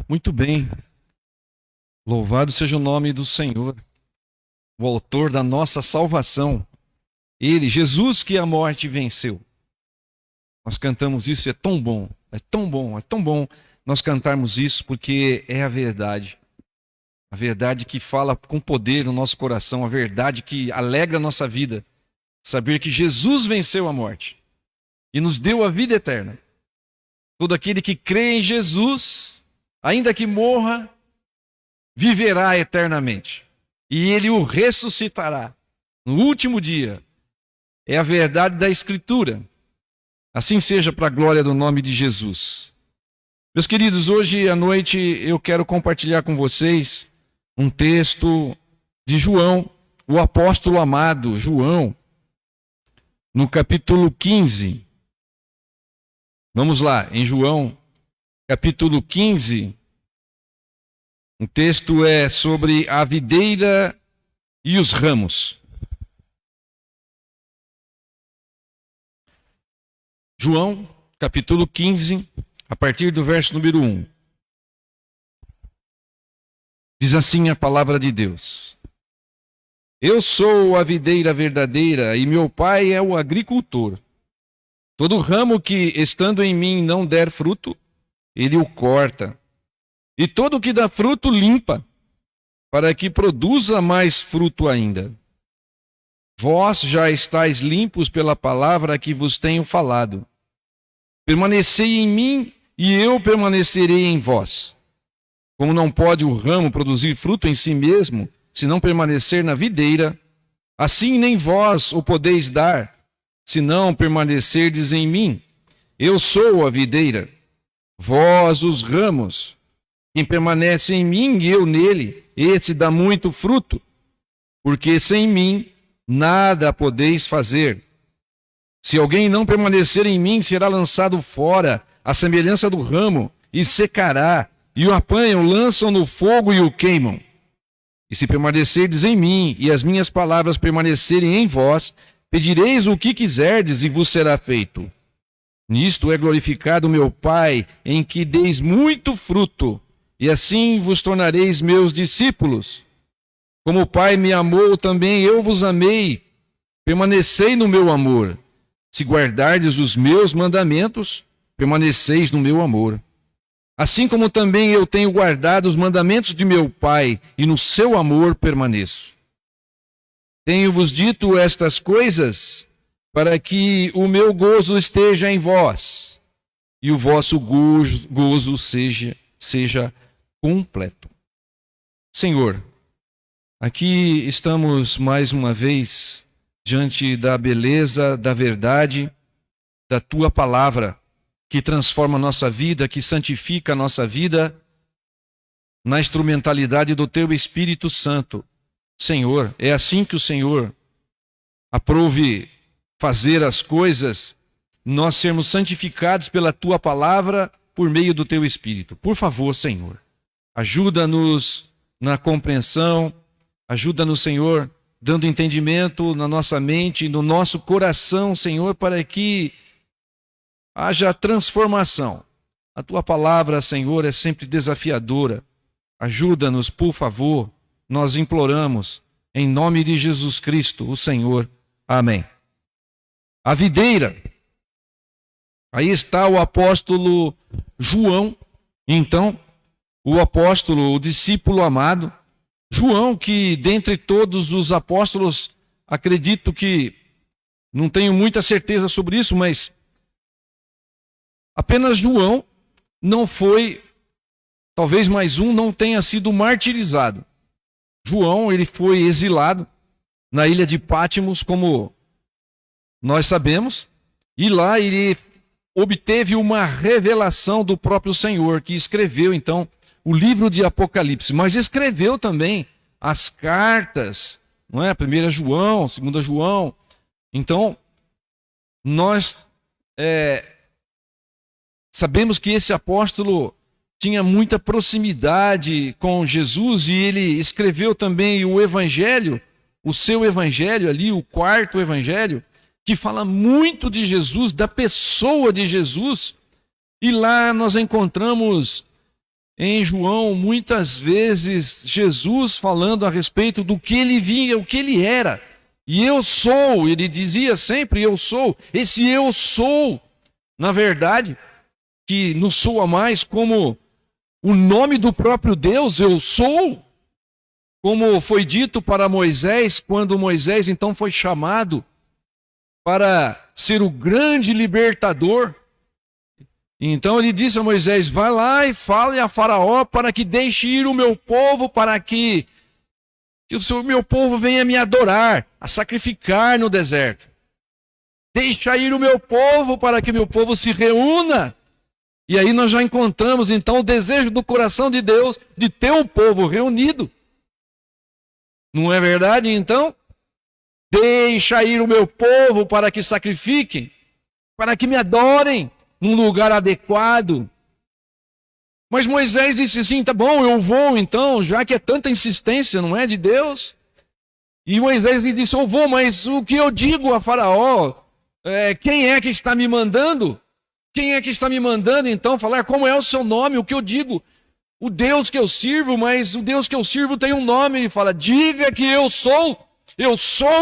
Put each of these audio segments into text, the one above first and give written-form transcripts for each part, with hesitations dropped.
Muito bem. Louvado seja o nome do Senhor, o autor da nossa salvação. Ele, Jesus, que a morte venceu. Nós cantamos isso, é tão bom, é tão bom, é tão bom nós cantarmos isso, porque é a verdade. A verdade que fala com poder no nosso coração, a verdade que alegra a nossa vida. Saber que Jesus venceu a morte e nos deu a vida eterna. Todo aquele que crê em Jesus, ainda que morra, viverá eternamente. E ele o ressuscitará no último dia. É a verdade da Escritura. Assim seja para a glória do nome de Jesus. Meus queridos, hoje à noite eu quero compartilhar com vocês um texto de João, o apóstolo amado João, no capítulo 15. Vamos lá, em João, capítulo 15. O texto é sobre a videira e os ramos. João, capítulo 15, a partir do verso número 1. Diz assim a palavra de Deus: Eu sou a videira verdadeira e meu pai é o agricultor. Todo ramo que, estando em mim, não der fruto, ele o corta. E todo o que dá fruto, limpa, para que produza mais fruto ainda. Vós já estáis limpos pela palavra que vos tenho falado. Permanecei em mim e eu permanecerei em vós. Como não pode o ramo produzir fruto em si mesmo, se não permanecer na videira, assim nem vós o podeis dar, se não permanecerdes em mim. Eu sou a videira, vós os ramos. Quem permanece em mim e eu nele, esse dá muito fruto, porque sem mim nada podeis fazer. Se alguém não permanecer em mim, será lançado fora, à semelhança do ramo, e secará, e o apanham, lançam no fogo e o queimam. E se permanecerdes em mim, e as minhas palavras permanecerem em vós, pedireis o que quiserdes, e vos será feito. Nisto é glorificado meu Pai, em que deis muito fruto, e assim vos tornareis meus discípulos. Como o Pai me amou, também eu vos amei. Permanecei no meu amor. Se guardardes os meus mandamentos, permaneceis no meu amor. Assim como também eu tenho guardado os mandamentos de meu Pai, e no seu amor permaneço. Tenho-vos dito estas coisas, para que o meu gozo esteja em vós, e o vosso gozo seja completo. Senhor, aqui estamos mais uma vez diante da beleza, da verdade, da Tua palavra, que transforma a nossa vida, que santifica a nossa vida, na instrumentalidade do Teu Espírito Santo. Senhor, é assim que o Senhor aprove fazer as coisas, nós sermos santificados pela Tua palavra por meio do Teu Espírito. Por favor, Senhor, ajuda-nos na compreensão, ajuda-nos, Senhor, dando entendimento na nossa mente, no nosso coração, Senhor, para que haja transformação. A Tua palavra, Senhor, é sempre desafiadora. Ajuda-nos, por favor, nós imploramos, em nome de Jesus Cristo, o Senhor. Amém. A videira. Aí está o apóstolo João, então, o apóstolo, o discípulo amado, João, que dentre todos os apóstolos, acredito que, não tenho muita certeza sobre isso, mas apenas João não foi, talvez mais um, não tenha sido martirizado. João, ele foi exilado na ilha de Pátimos, como nós sabemos, e lá ele obteve uma revelação do próprio Senhor, que escreveu então o livro de Apocalipse, mas escreveu também as cartas, não é? 1 João, 2 João. Então, nós sabemos que esse apóstolo tinha muita proximidade com Jesus e ele escreveu também o evangelho, o seu evangelho ali, o quarto evangelho, que fala muito de Jesus, da pessoa de Jesus, e lá nós encontramos em João muitas vezes Jesus falando a respeito do que ele vinha, o que ele era. E eu sou, ele dizia sempre eu sou. Esse eu sou, na verdade, que nos soa mais como o nome do próprio Deus, eu sou. Como foi dito para Moisés, quando Moisés então foi chamado para ser o grande libertador. Então ele disse a Moisés: vai lá e fale a Faraó para que deixe ir o meu povo, para que o meu povo venha me adorar, a sacrificar no deserto. Deixa ir o meu povo para que o meu povo se reúna. E aí nós já encontramos então o desejo do coração de Deus de ter um povo reunido. Não é verdade, então? Deixa ir o meu povo para que sacrifiquem, para que me adorem num lugar adequado. Mas Moisés disse assim: tá bom, eu vou então, já que é tanta insistência, não é, de Deus? E Moisés lhe disse: eu vou, mas o que eu digo a Faraó? Quem é que está me mandando? Quem é que está me mandando então falar como é o seu nome? O que eu digo? O Deus que eu sirvo, mas o Deus que eu sirvo tem um nome. Ele fala: diga que eu sou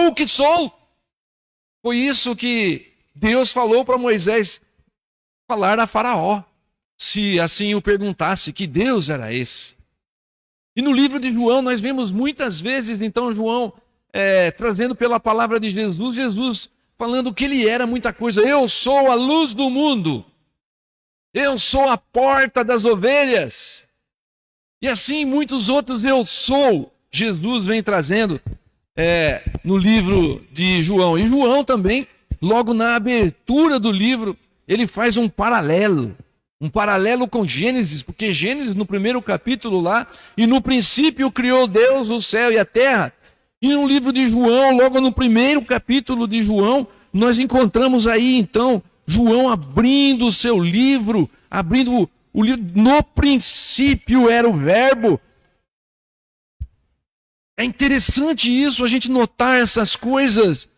o que sou. Foi isso que Deus falou para Moisés falar a Faraó, se assim o perguntasse, que Deus era esse. E no livro de João nós vemos muitas vezes então João trazendo pela palavra de Jesus falando que ele era muita coisa. Eu sou a luz do mundo, eu sou a porta das ovelhas. E assim muitos outros eu sou, Jesus vem trazendo no livro de João. E João também, logo na abertura do livro, ele faz um paralelo com Gênesis, porque Gênesis no primeiro capítulo lá, e no princípio criou Deus o céu e a terra. E no livro de João, logo no primeiro capítulo de João, nós encontramos aí então João abrindo o seu livro, abrindo o livro. No princípio era o verbo. É interessante isso, a gente notar essas coisas.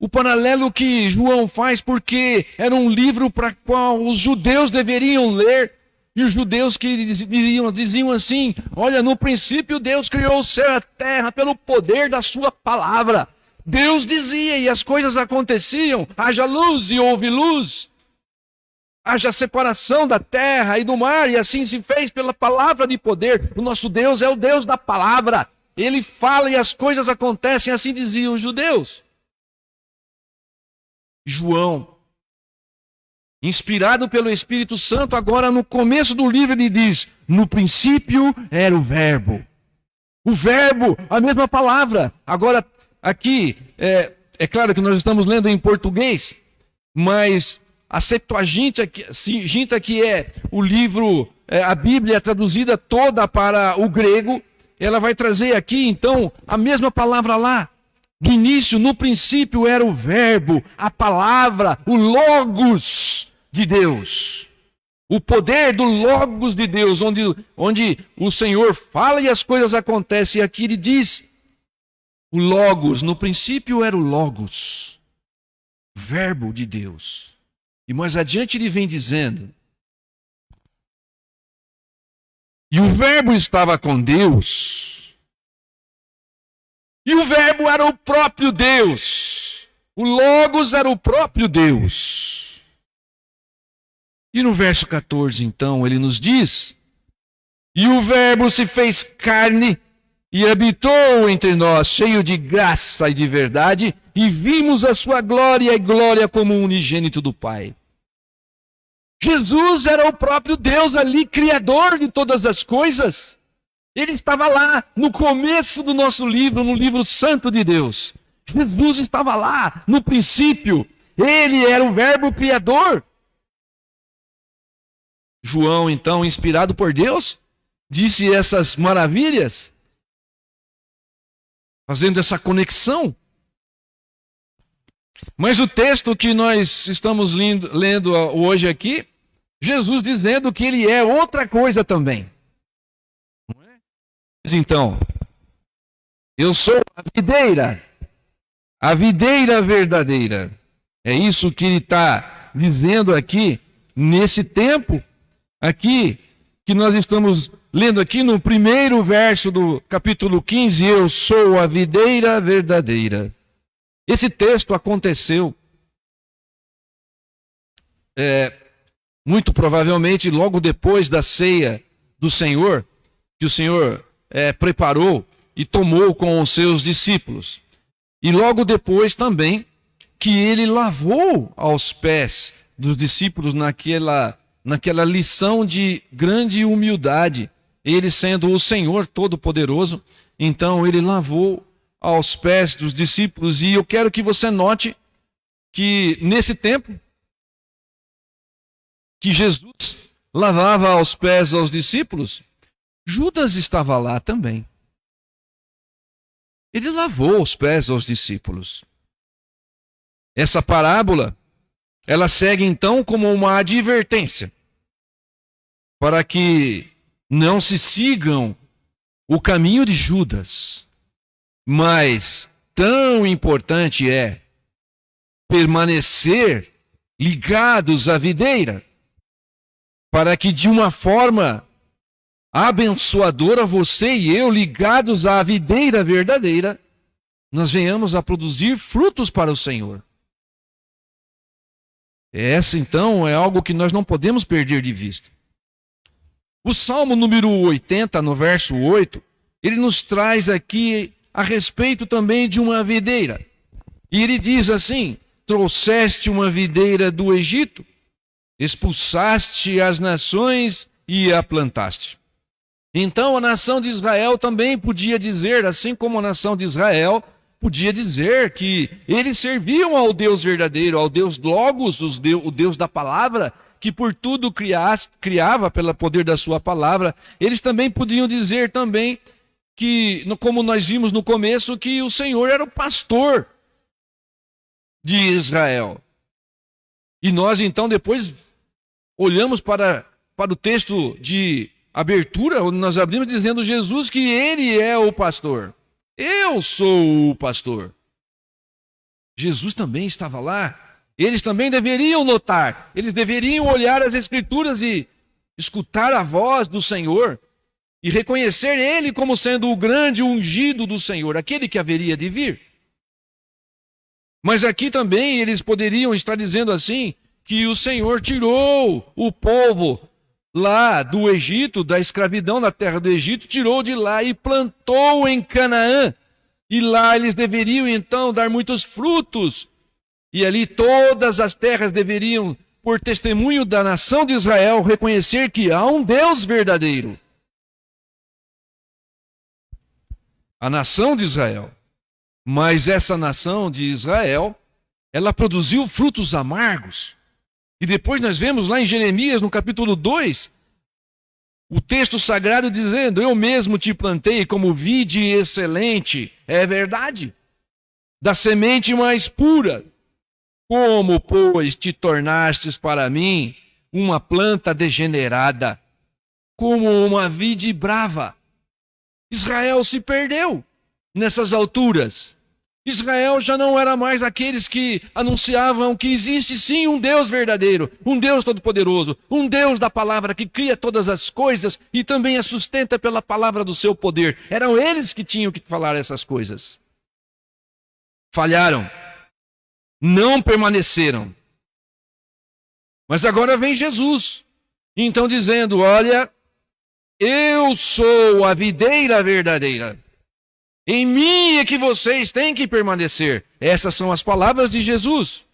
O paralelo que João faz, porque era um livro para qual os judeus deveriam ler. E os judeus que diziam assim: olha, no princípio Deus criou o céu e a terra pelo poder da sua palavra. Deus dizia e as coisas aconteciam. Haja luz e houve luz. Haja separação da terra e do mar, e assim se fez pela palavra de poder. O nosso Deus é o Deus da palavra. Ele fala e as coisas acontecem, assim diziam os judeus. João, inspirado pelo Espírito Santo, agora no começo do livro ele diz: no princípio era o verbo. O verbo, a mesma palavra. Agora aqui, é claro que nós estamos lendo em português, mas a Septuaginta, que é o livro, a Bíblia traduzida toda para o grego, ela vai trazer aqui então a mesma palavra lá. No início, no princípio era o verbo, a palavra, o logos de Deus. O poder do logos de Deus, onde o Senhor fala e as coisas acontecem. E aqui ele diz, o logos, no princípio era o logos, verbo de Deus. E mais adiante ele vem dizendo, e o verbo estava com Deus, e o verbo era o próprio Deus. O logos era o próprio Deus. E no verso 14, então, ele nos diz: e o verbo se fez carne e habitou entre nós, cheio de graça e de verdade, e vimos a sua glória e glória como o unigênito do Pai. Jesus era o próprio Deus ali, criador de todas as coisas. Ele estava lá no começo do nosso livro, no livro santo de Deus. Jesus estava lá no princípio. Ele era o verbo criador. João, então, inspirado por Deus, disse essas maravilhas, fazendo essa conexão. Mas o texto que nós estamos lendo hoje aqui, Jesus dizendo que ele é outra coisa também. Então, eu sou a videira verdadeira. É isso que ele está dizendo aqui, nesse tempo, aqui, que nós estamos lendo aqui no primeiro verso do capítulo 15, eu sou a videira verdadeira. Esse texto aconteceu muito provavelmente logo depois da ceia do Senhor, que o Senhor preparou e tomou com os seus discípulos. E logo depois também que ele lavou aos pés dos discípulos naquela lição de grande humildade, ele sendo o Senhor Todo-Poderoso, então ele lavou aos pés dos discípulos. E eu quero que você note que nesse tempo que Jesus lavava aos pés aos discípulos, Judas estava lá também. Ele lavou os pés aos discípulos. Essa parábola, ela segue então como uma advertência para que não se sigam o caminho de Judas. Mas tão importante é permanecer ligados à videira, para que de uma forma abençoadora você e eu, ligados à videira verdadeira, nós venhamos a produzir frutos para o Senhor. Essa então é algo que nós não podemos perder de vista. O Salmo número 80, no verso 8, ele nos traz aqui a respeito também de uma videira. E ele diz assim: trouxeste uma videira do Egito, expulsaste as nações e a plantaste. Então a nação de Israel também podia dizer, assim como a nação de Israel podia dizer que eles serviam ao Deus verdadeiro, ao Deus Logos, o Deus da palavra, que por tudo criava pelo poder da sua palavra. Eles também podiam dizer também que, como nós vimos no começo, que o Senhor era o pastor de Israel. E nós então depois olhamos para o texto de abertura, onde nós abrimos dizendo Jesus que ele é o pastor. Eu sou o pastor. Jesus também estava lá. Eles também deveriam notar, eles deveriam olhar as Escrituras e escutar a voz do Senhor e reconhecer ele como sendo o grande ungido do Senhor, aquele que haveria de vir. Mas aqui também eles poderiam estar dizendo assim, que o Senhor tirou o povo lá do Egito, da escravidão na terra do Egito, tirou de lá e plantou em Canaã. E lá eles deveriam então dar muitos frutos. E ali todas as terras deveriam, por testemunho da nação de Israel, reconhecer que há um Deus verdadeiro. A nação de Israel. Mas essa nação de Israel, ela produziu frutos amargos. E depois nós vemos lá em Jeremias, no capítulo 2, o texto sagrado dizendo: eu mesmo te plantei como vide excelente. É verdade. Da semente mais pura. Como, pois, te tornastes para mim uma planta degenerada, como uma vide brava. Israel se perdeu nessas alturas. Israel já não era mais aqueles que anunciavam que existe sim um Deus verdadeiro, um Deus todo-poderoso, um Deus da palavra que cria todas as coisas e também a sustenta pela palavra do seu poder. Eram eles que tinham que falar essas coisas. Falharam, não permaneceram. Mas agora vem Jesus, então dizendo: olha, eu sou a videira verdadeira. Em mim é que vocês têm que permanecer. Essas são as palavras de Jesus.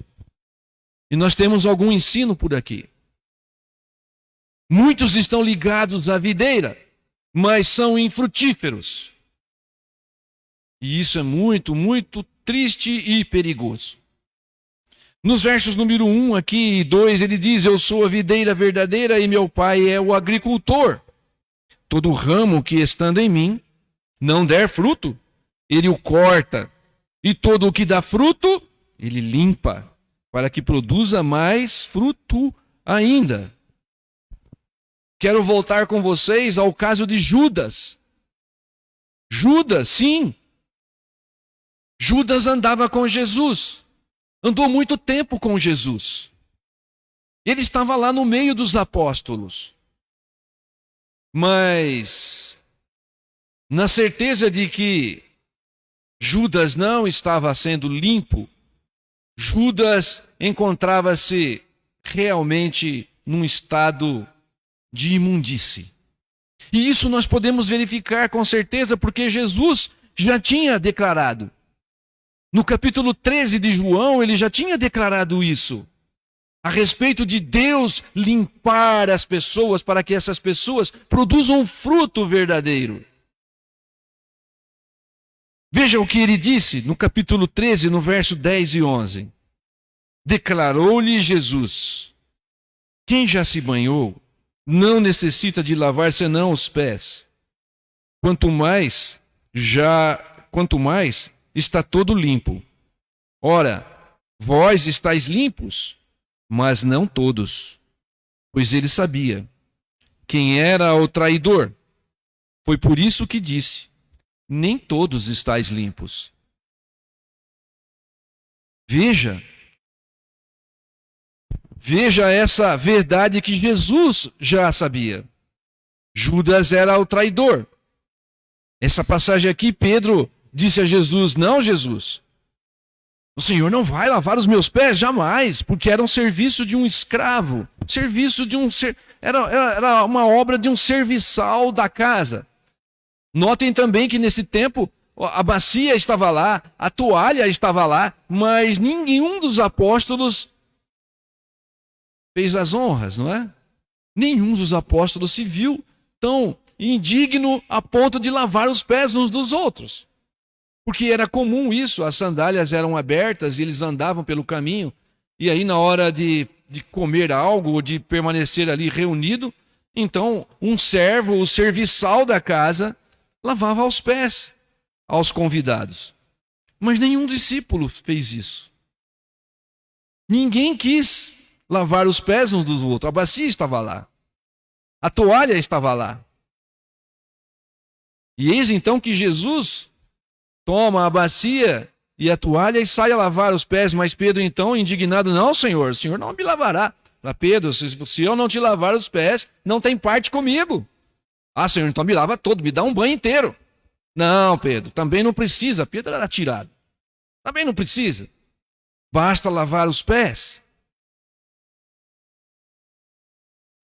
E nós temos algum ensino por aqui. Muitos estão ligados à videira, mas são infrutíferos. E isso é muito, muito triste e perigoso. Nos versos número 1 aqui e 2, ele diz: eu sou a videira verdadeira e meu pai é o agricultor. Todo ramo que estando em mim não der fruto, ele o corta, e todo o que dá fruto, ele limpa, para que produza mais fruto ainda. Quero voltar com vocês ao caso de Judas. Judas, sim. Judas andava com Jesus. Andou muito tempo com Jesus. Ele estava lá no meio dos apóstolos. Mas, na certeza de que Judas não estava sendo limpo, Judas encontrava-se realmente num estado de imundície. E isso nós podemos verificar com certeza, porque Jesus já tinha declarado. No capítulo 13 de João, ele já tinha declarado isso, a respeito de Deus limpar as pessoas para que essas pessoas produzam um fruto verdadeiro. Veja o que ele disse no capítulo 13, no verso 10 e 11. Declarou-lhe Jesus: quem já se banhou não necessita de lavar senão os pés. Quanto mais está todo limpo. Ora, vós estáis limpos, mas não todos. Pois ele sabia quem era o traidor. Foi por isso que disse: nem todos estáis limpos. Veja essa verdade que Jesus já sabia. Judas era o traidor. Essa passagem aqui, Pedro disse a Jesus: não, Jesus, o Senhor não vai lavar os meus pés, jamais, porque era um serviço de um escravo, era uma obra de um serviçal da casa. Notem também que nesse tempo a bacia estava lá, a toalha estava lá, mas nenhum dos apóstolos fez as honras, não é? Nenhum dos apóstolos se viu tão indigno a ponto de lavar os pés uns dos outros. Porque era comum isso, as sandálias eram abertas e eles andavam pelo caminho, e aí na hora de comer algo ou de permanecer ali reunido, então um servo, o serviçal da casa, lavava os pés aos convidados. Mas nenhum discípulo fez isso. Ninguém quis lavar os pés uns dos outros. A bacia estava lá. A toalha estava lá. E eis então que Jesus toma a bacia e a toalha e sai a lavar os pés. Mas Pedro então, indignado: não, Senhor, o Senhor não me lavará. Para Pedro: se eu não te lavar os pés, não tem parte comigo. Ah, Senhor, então me lava todo, me dá um banho inteiro. Não, Pedro, também não precisa. Pedro era tirado. Também não precisa. Basta lavar os pés.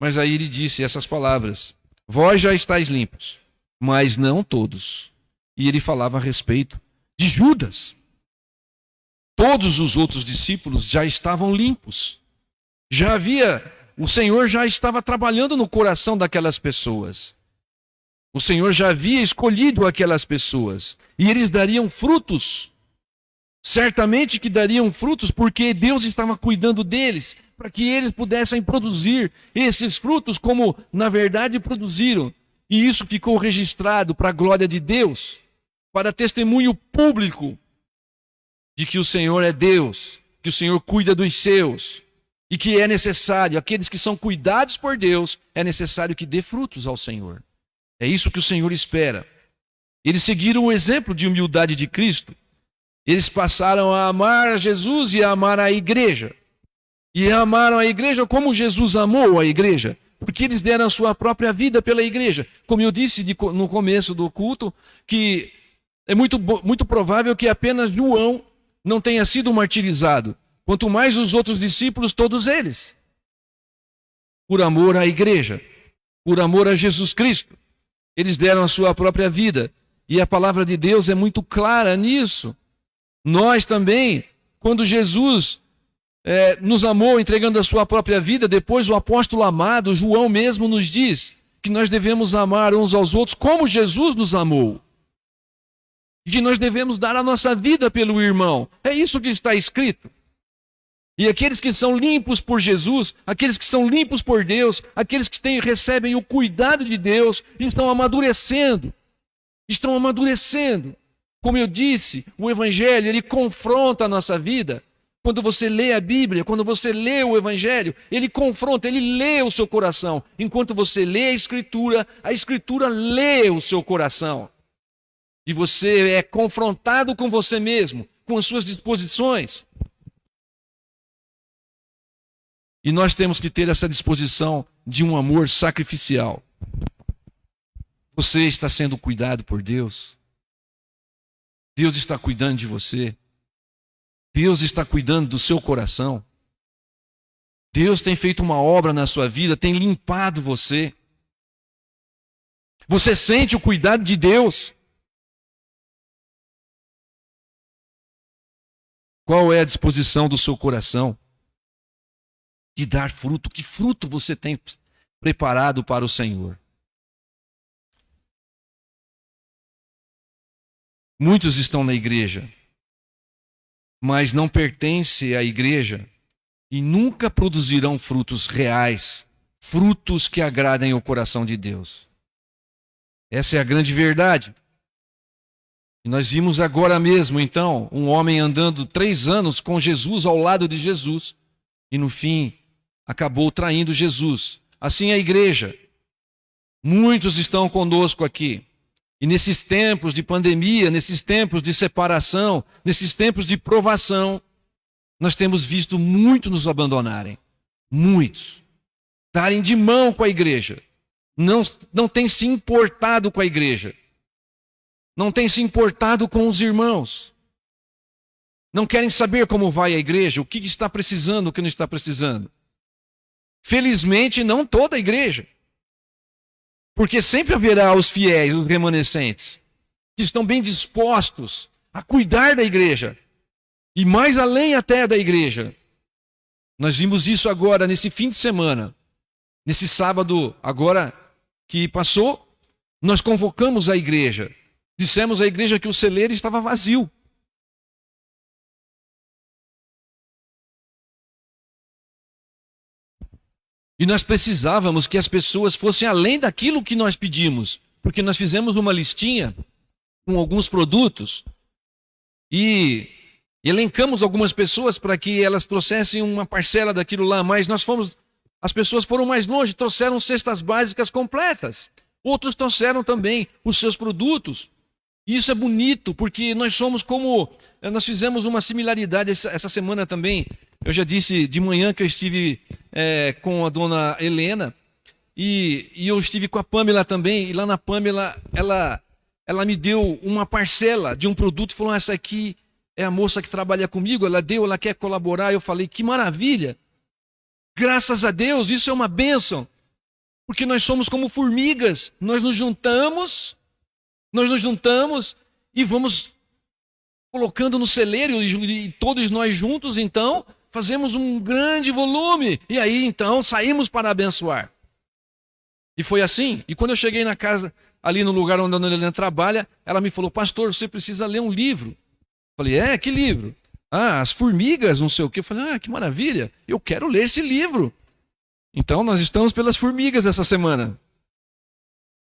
Mas aí ele disse essas palavras: vós já estáis limpos, mas não todos. E ele falava a respeito de Judas. Todos os outros discípulos já estavam limpos. O Senhor já estava trabalhando no coração daquelas pessoas. O Senhor já havia escolhido aquelas pessoas. E eles dariam frutos. Certamente que dariam frutos, porque Deus estava cuidando deles, para que eles pudessem produzir esses frutos como, na verdade, produziram. E isso ficou registrado para a glória de Deus, para testemunho público de que o Senhor é Deus, que o Senhor cuida dos seus, e que é necessário, aqueles que são cuidados por Deus, é necessário que dê frutos ao Senhor. É isso que o Senhor espera. Eles seguiram o exemplo de humildade de Cristo. Eles passaram a amar Jesus e a amar a igreja. E amaram a igreja como Jesus amou a igreja, porque eles deram a sua própria vida pela igreja. Como eu disse no começo do culto, que é muito provável que apenas João não tenha sido martirizado, quanto mais os outros discípulos, todos eles. Por amor à igreja, por amor a Jesus Cristo, eles deram a sua própria vida. E a palavra de Deus é muito clara nisso. Nós também, quando Jesus nos amou entregando a sua própria vida, depois o apóstolo amado, João mesmo, nos diz que nós devemos amar uns aos outros como Jesus nos amou. E que nós devemos dar a nossa vida pelo irmão. É isso que está escrito. E aqueles que são limpos por Jesus, aqueles que são limpos por Deus, aqueles que recebem o cuidado de Deus, estão amadurecendo. Estão amadurecendo. Como eu disse, o Evangelho, ele confronta a nossa vida. Quando você lê a Bíblia, quando você lê o Evangelho, ele confronta, ele lê o seu coração. Enquanto você lê a Escritura lê o seu coração. E você é confrontado com você mesmo, com as suas disposições. E nós temos que ter essa disposição de um amor sacrificial. Você está sendo cuidado por Deus? Deus está cuidando de você? Deus está cuidando do seu coração? Deus tem feito uma obra na sua vida, tem limpado você? Você sente o cuidado de Deus? Qual é a disposição do seu coração de dar fruto? Que fruto você tem preparado para o Senhor? Muitos estão na igreja, mas não pertencem à igreja e nunca produzirão frutos reais, frutos que agradem o coração de Deus. Essa é a grande verdade. E nós vimos agora mesmo, então, um homem andando 3 anos com Jesus, ao lado de Jesus, e no fim acabou traindo Jesus. Assim é a igreja. Muitos estão conosco aqui. E nesses tempos de pandemia, nesses tempos de separação, nesses tempos de provação, nós temos visto muitos nos abandonarem. Muitos. Darem de mão com a igreja. Não têm se importado com a igreja. Não têm se importado com os irmãos. Não querem saber como vai a igreja, o que está precisando, o que não está precisando. Felizmente, não toda a igreja. Porque sempre haverá os fiéis, os remanescentes, que estão bem dispostos a cuidar da igreja. E mais além até da igreja. Nós vimos isso agora, nesse fim de semana. Nesse sábado, agora que passou, nós convocamos a igreja. Dissemos à igreja que o celeiro estava vazio. E nós precisávamos que as pessoas fossem além daquilo que nós pedimos. Porque nós fizemos uma listinha com alguns produtos e elencamos algumas pessoas para que elas trouxessem uma parcela daquilo lá, mas as pessoas foram mais longe, trouxeram cestas básicas completas. Outros trouxeram também os seus produtos. E isso é bonito, porque nós fizemos uma similaridade essa semana também. Eu já disse de manhã que eu estive com a dona Helena e eu estive com a Pamela também. E lá na Pamela, ela me deu uma parcela de um produto e falou: essa aqui é a moça que trabalha comigo, ela quer colaborar. Eu falei: que maravilha! Graças a Deus, isso é uma bênção. Porque nós somos como formigas, nós nos juntamos e vamos colocando no celeiro e todos nós juntos, então, fazemos um grande volume. E aí, então, saímos para abençoar. E foi assim. E quando eu cheguei na casa, ali no lugar onde a dona Helena trabalha, ela me falou: pastor, você precisa ler um livro. Eu falei: que livro? As formigas, não sei o quê. Eu falei: que maravilha, eu quero ler esse livro. Então, nós estamos pelas formigas essa semana.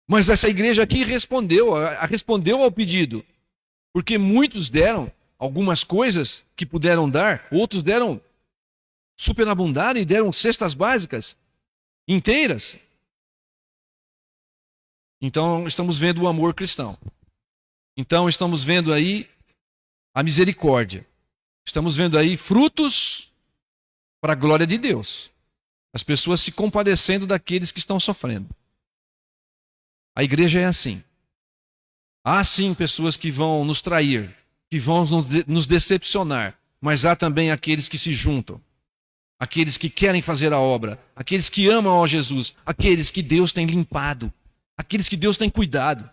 Mas essa igreja aqui respondeu ao pedido. Porque muitos deram algumas coisas que puderam dar, outros deram superabundaram e deram cestas básicas inteiras. Então, estamos vendo o amor cristão. Então, estamos vendo aí a misericórdia. Estamos vendo aí frutos para a glória de Deus. As pessoas se compadecendo daqueles que estão sofrendo. A igreja é assim. Há sim pessoas que vão nos trair, que vão nos decepcionar, mas há também aqueles que se juntam, aqueles que querem fazer a obra, aqueles que amam a Jesus, aqueles que Deus tem limpado, aqueles que Deus tem cuidado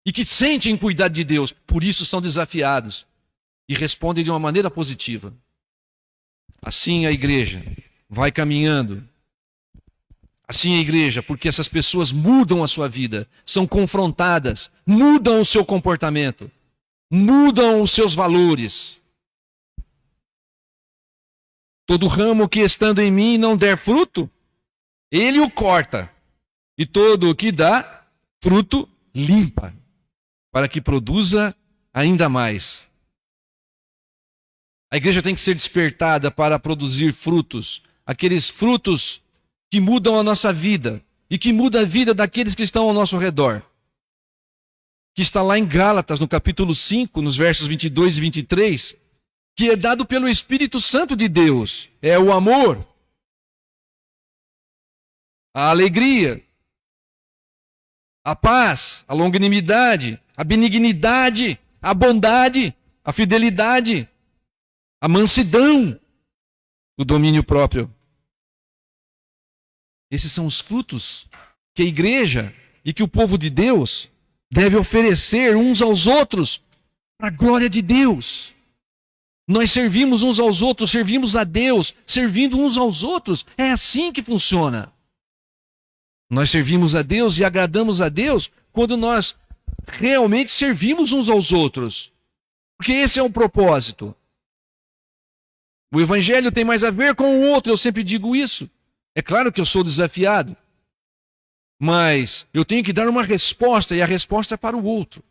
e que sentem cuidado de Deus, por isso são desafiados e respondem de uma maneira positiva. Assim a igreja vai caminhando. Assim a igreja, porque essas pessoas mudam a sua vida, são confrontadas, mudam o seu comportamento, mudam os seus valores. Todo ramo que estando em mim não der fruto, ele o corta. E todo o que dá fruto, limpa, para que produza ainda mais. A igreja tem que ser despertada para produzir frutos, aqueles frutos que mudam a nossa vida e que mudam a vida daqueles que estão ao nosso redor. Que está lá em Gálatas, no capítulo 5, nos versos 22 e 23, que é dado pelo Espírito Santo de Deus. É o amor, a alegria, a paz, a longanimidade, a benignidade, a bondade, a fidelidade, a mansidão, o domínio próprio. Esses são os frutos que a igreja e que o povo de Deus deve oferecer uns aos outros para a glória de Deus. Nós servimos uns aos outros, servimos a Deus, servindo uns aos outros. É assim que funciona. Nós servimos a Deus e agradamos a Deus quando nós realmente servimos uns aos outros. Porque esse é o propósito. O evangelho tem mais a ver com o outro, eu sempre digo isso. É claro que eu sou desafiado, mas eu tenho que dar uma resposta e a resposta é para o outro.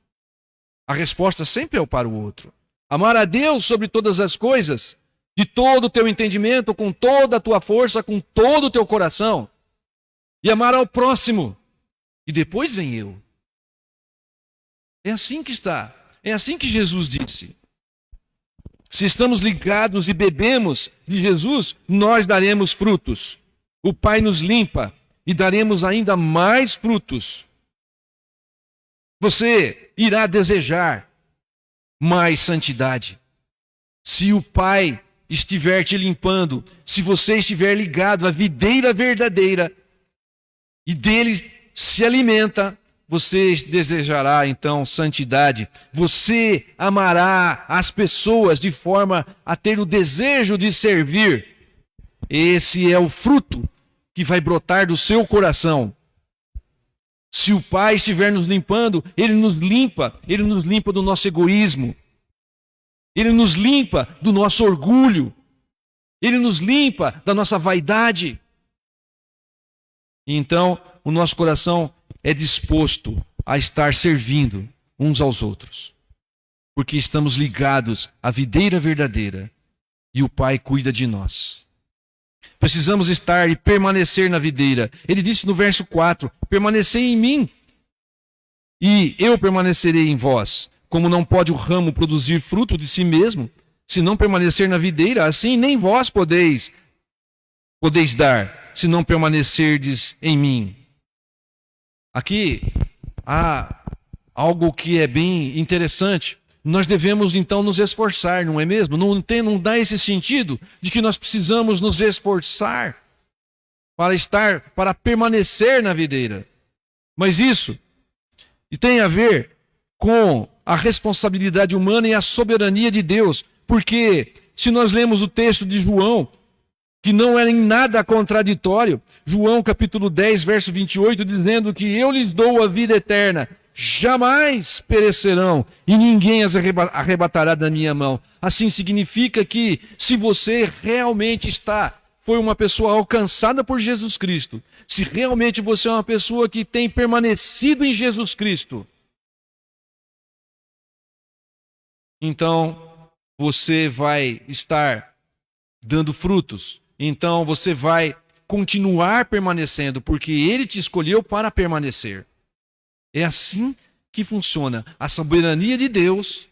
A resposta sempre é para o outro. Amar a Deus sobre todas as coisas, de todo o teu entendimento, com toda a tua força, com todo o teu coração. E amar ao próximo. E depois vem eu. É assim que está. É assim que Jesus disse. Se estamos ligados e bebemos de Jesus, nós daremos frutos. O Pai nos limpa e daremos ainda mais frutos. Você irá desejar mais santidade. Se o Pai estiver te limpando, se você estiver ligado à videira verdadeira e dele se alimenta, você desejará então santidade. Você amará as pessoas de forma a ter o desejo de servir. Esse é o fruto que vai brotar do seu coração. Se o Pai estiver nos limpando, Ele nos limpa do nosso egoísmo, Ele nos limpa do nosso orgulho, Ele nos limpa da nossa vaidade. E então, o nosso coração é disposto a estar servindo uns aos outros, porque estamos ligados à videira verdadeira e o Pai cuida de nós. Precisamos estar e permanecer na videira. Ele disse no verso 4, permanecei em mim e eu permanecerei em vós. Como não pode o ramo produzir fruto de si mesmo, se não permanecer na videira, assim nem vós podeis dar, se não permanecerdes em mim. Aqui há algo que é bem interessante. Nós devemos então nos esforçar, não é mesmo? Não dá esse sentido de que nós precisamos nos esforçar para permanecer na videira. Mas isso tem a ver com a responsabilidade humana e a soberania de Deus. Porque se nós lemos o texto de João, que não é em nada contraditório, João capítulo 10, verso 28, dizendo que eu lhes dou a vida eterna, jamais perecerão e ninguém as arrebatará da minha mão. Assim significa que se você realmente foi uma pessoa alcançada por Jesus Cristo, se realmente você é uma pessoa que tem permanecido em Jesus Cristo, então você vai estar dando frutos. Então você vai continuar permanecendo, porque Ele te escolheu para permanecer. É assim que funciona a soberania de Deus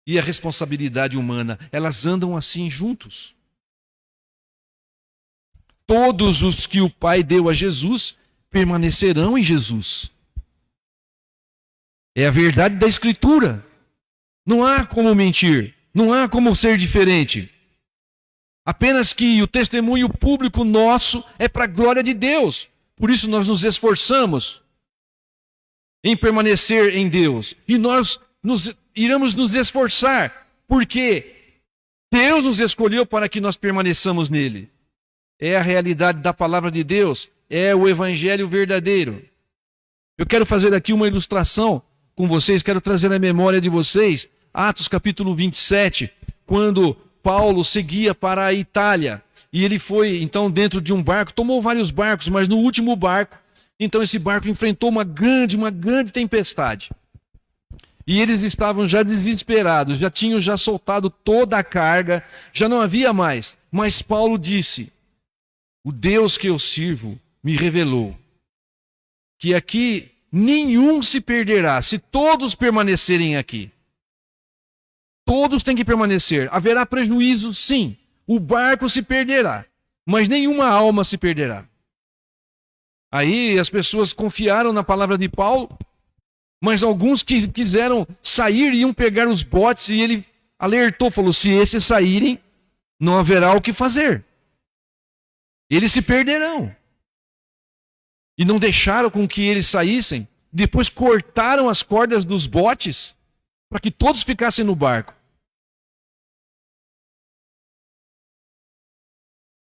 e a responsabilidade humana. Elas andam assim juntos. Todos os que o Pai deu a Jesus permanecerão em Jesus. É a verdade da Escritura. Não há como mentir, não há como ser diferente. Apenas que o testemunho público nosso é para a glória de Deus. Por isso nós nos esforçamos em permanecer em Deus. E nós iremos nos esforçar, porque Deus nos escolheu para que nós permaneçamos nele. É a realidade da palavra de Deus, é o evangelho verdadeiro. Eu quero fazer aqui uma ilustração com vocês, quero trazer à memória de vocês Atos capítulo 27, quando Paulo seguia para a Itália. E ele foi então dentro de um barco, tomou vários barcos, mas no último barco, então esse barco enfrentou uma grande tempestade. E eles estavam já desesperados, já tinham soltado toda a carga, já não havia mais. Mas Paulo disse, o Deus que eu sirvo me revelou que aqui nenhum se perderá, se todos permanecerem aqui. Todos têm que permanecer. Haverá prejuízo, sim. O barco se perderá, mas nenhuma alma se perderá. Aí as pessoas confiaram na palavra de Paulo, mas alguns que quiseram sair iam pegar os botes e ele alertou, falou: se esses saírem, não haverá o que fazer. Eles se perderão. E não deixaram com que eles saíssem. Depois cortaram as cordas dos botes para que todos ficassem no barco.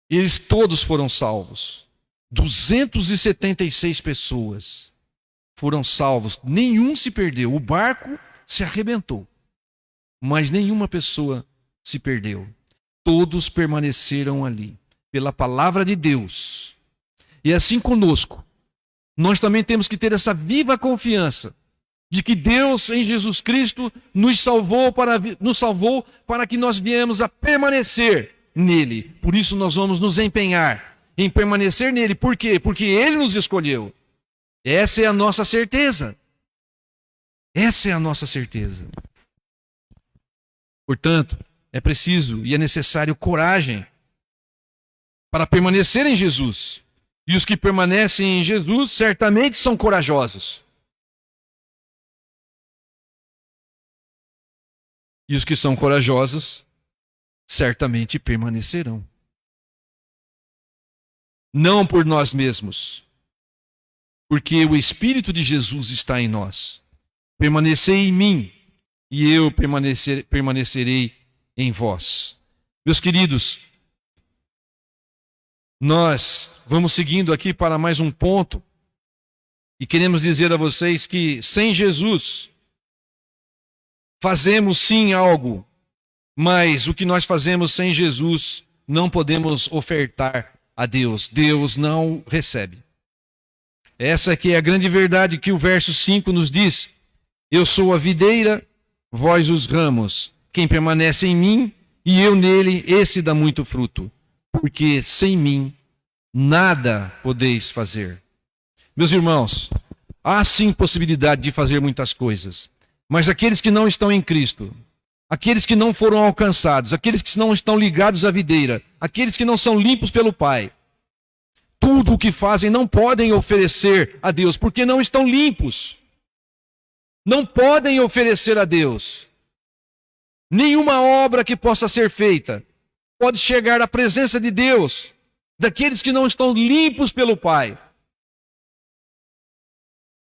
Eles todos foram salvos. 276 pessoas foram salvos. Nenhum se perdeu. O barco se arrebentou, mas nenhuma pessoa se perdeu. Todos permaneceram ali, pela palavra de Deus. E assim conosco, nós também temos que ter essa viva confiança de que Deus, em Jesus Cristo, nos salvou para que nós viemos a permanecer nele. Por isso nós vamos nos empenhar em permanecer nele. Por quê? Porque ele nos escolheu. Essa é a nossa certeza. Essa é a nossa certeza. Portanto, é preciso e é necessário coragem para permanecer em Jesus. E os que permanecem em Jesus certamente são corajosos. E os que são corajosos certamente permanecerão. Não por nós mesmos, porque o Espírito de Jesus está em nós. Permanecei em mim, e eu permanecerei em vós. Meus queridos, nós vamos seguindo aqui para mais um ponto, e queremos dizer a vocês que sem Jesus, fazemos sim algo, mas o que nós fazemos sem Jesus, não podemos ofertar a Deus. Deus não recebe. Essa aqui é a grande verdade que o verso 5 nos diz. Eu sou a videira, vós os ramos. Quem permanece em mim e eu nele, esse dá muito fruto. Porque sem mim nada podeis fazer. Meus irmãos, há sim possibilidade de fazer muitas coisas. Mas aqueles que não estão em Cristo, aqueles que não foram alcançados, aqueles que não estão ligados à videira, aqueles que não são limpos pelo Pai, tudo o que fazem não podem oferecer a Deus, porque não estão limpos. Não podem oferecer a Deus. Nenhuma obra que possa ser feita pode chegar à presença de Deus, daqueles que não estão limpos pelo Pai.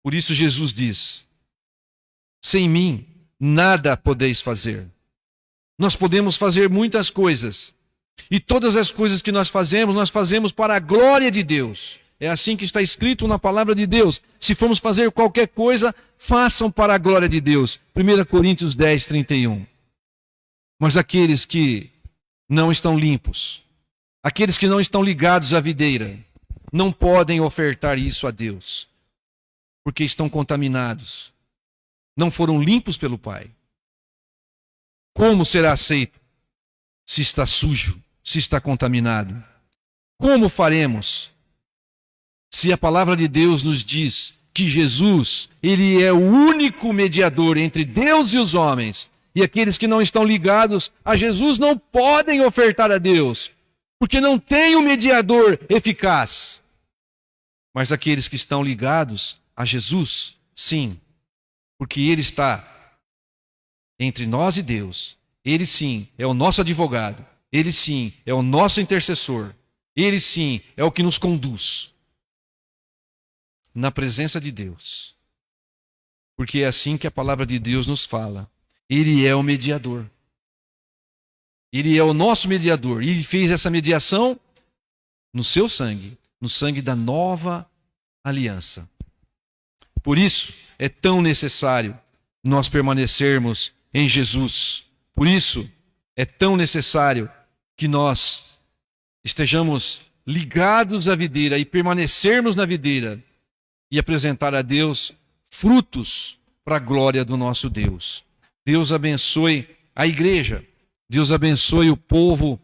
Por isso Jesus diz: sem mim nada podeis fazer. Nós podemos fazer muitas coisas. E todas as coisas que nós fazemos para a glória de Deus. É assim que está escrito na palavra de Deus. Se formos fazer qualquer coisa, façam para a glória de Deus. 1 Coríntios 10, 31. Mas aqueles que não estão limpos, aqueles que não estão ligados à videira, não podem ofertar isso a Deus, porque estão contaminados. Não foram limpos pelo Pai. Como será aceito se está sujo, se está contaminado? Como faremos se a palavra de Deus nos diz que Jesus, ele é o único mediador entre Deus e os homens, e aqueles que não estão ligados a Jesus não podem ofertar a Deus, porque não tem um mediador eficaz. Mas aqueles que estão ligados a Jesus, sim, porque ele está entre nós e Deus. Ele sim é o nosso advogado. Ele sim é o nosso intercessor. Ele sim é o que nos conduz na presença de Deus. Porque é assim que a palavra de Deus nos fala. Ele é o mediador. Ele é o nosso mediador. E ele fez essa mediação no seu sangue, no sangue da nova aliança. Por isso é tão necessário nós permanecermos em Jesus. Por isso é tão necessário que nós estejamos ligados à videira e permanecermos na videira e apresentar a Deus frutos para a glória do nosso Deus. Deus abençoe a igreja. Deus abençoe o povo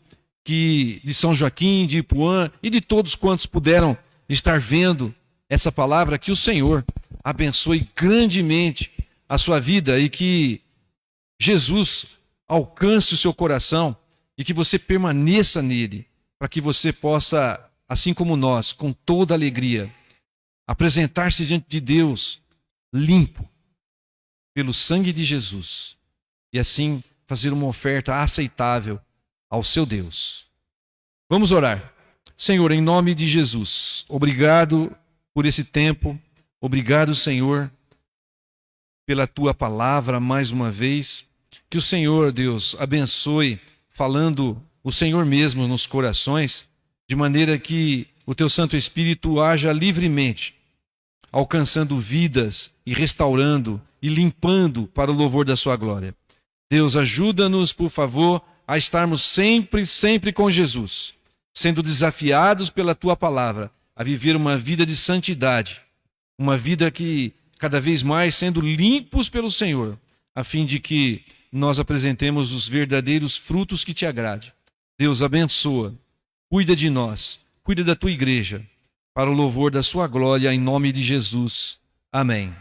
de São Joaquim, de Ipuã e de todos quantos puderam estar vendo essa palavra. Que o Senhor abençoe grandemente a sua vida e que Jesus alcance o seu coração e que você permaneça nele, para que você possa, assim como nós, com toda alegria, apresentar-se diante de Deus limpo pelo sangue de Jesus e assim fazer uma oferta aceitável ao seu Deus. Vamos orar. Senhor, em nome de Jesus, obrigado por esse tempo, obrigado, Senhor, pela tua palavra mais uma vez. Que o Senhor, Deus, abençoe, falando o Senhor mesmo nos corações, de maneira que o teu Santo Espírito haja livremente, alcançando vidas e restaurando e limpando para o louvor da sua glória. Deus, ajuda-nos, por favor, a estarmos sempre, sempre com Jesus, sendo desafiados pela tua palavra a viver uma vida de santidade, uma vida que cada vez mais sendo limpos pelo Senhor, a fim de que nós apresentemos os verdadeiros frutos que te agrade. Deus, abençoa, cuida de nós, cuida da tua igreja, para o louvor da sua glória, em nome de Jesus. Amém.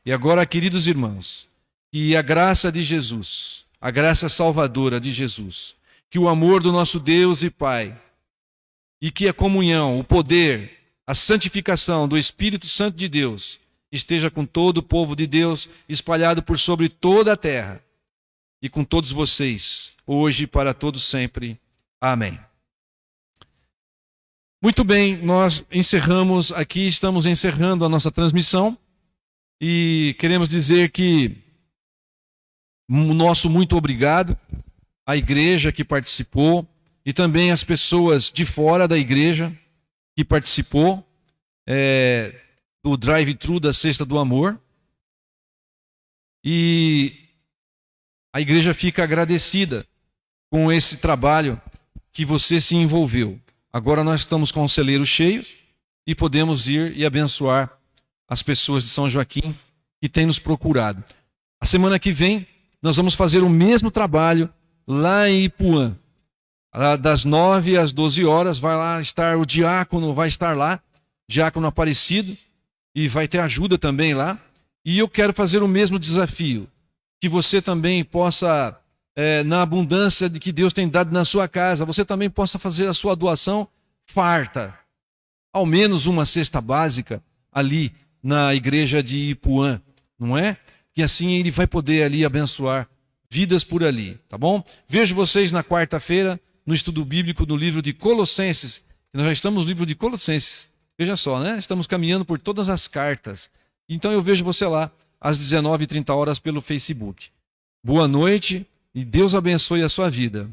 E agora, queridos irmãos, que a graça de Jesus, a graça salvadora de Jesus, que o amor do nosso Deus e Pai, e que a comunhão, o poder, a santificação do Espírito Santo de Deus esteja com todo o povo de Deus espalhado por sobre toda a terra e com todos vocês, hoje e para todos sempre. Amém. Muito bem, nós encerramos aqui, estamos encerrando a nossa transmissão e queremos dizer que o nosso muito obrigado à igreja que participou e também às pessoas de fora da igreja que participou do drive-thru da Cesta do Amor. E a igreja fica agradecida com esse trabalho que você se envolveu. Agora nós estamos com o celeiro cheio e podemos ir e abençoar as pessoas de São Joaquim que têm nos procurado. A semana que vem nós vamos fazer o mesmo trabalho lá em Ipuã. Das 9 às 12 horas vai lá estar o diácono, vai estar lá, diácono Aparecido, e vai ter ajuda também lá. E eu quero fazer o mesmo desafio, que você também possa, na abundância de que Deus tem dado na sua casa, você também possa fazer a sua doação farta, ao menos uma cesta básica ali na igreja de Ipuã, não é? E assim ele vai poder ali abençoar vidas por ali, tá bom? Vejo vocês na quarta-feira no estudo bíblico no livro de Colossenses. Nós já estamos no livro de Colossenses. Veja só, né? Estamos caminhando por todas as cartas. Então eu vejo você lá às 19h30 pelo Facebook. Boa noite e Deus abençoe a sua vida.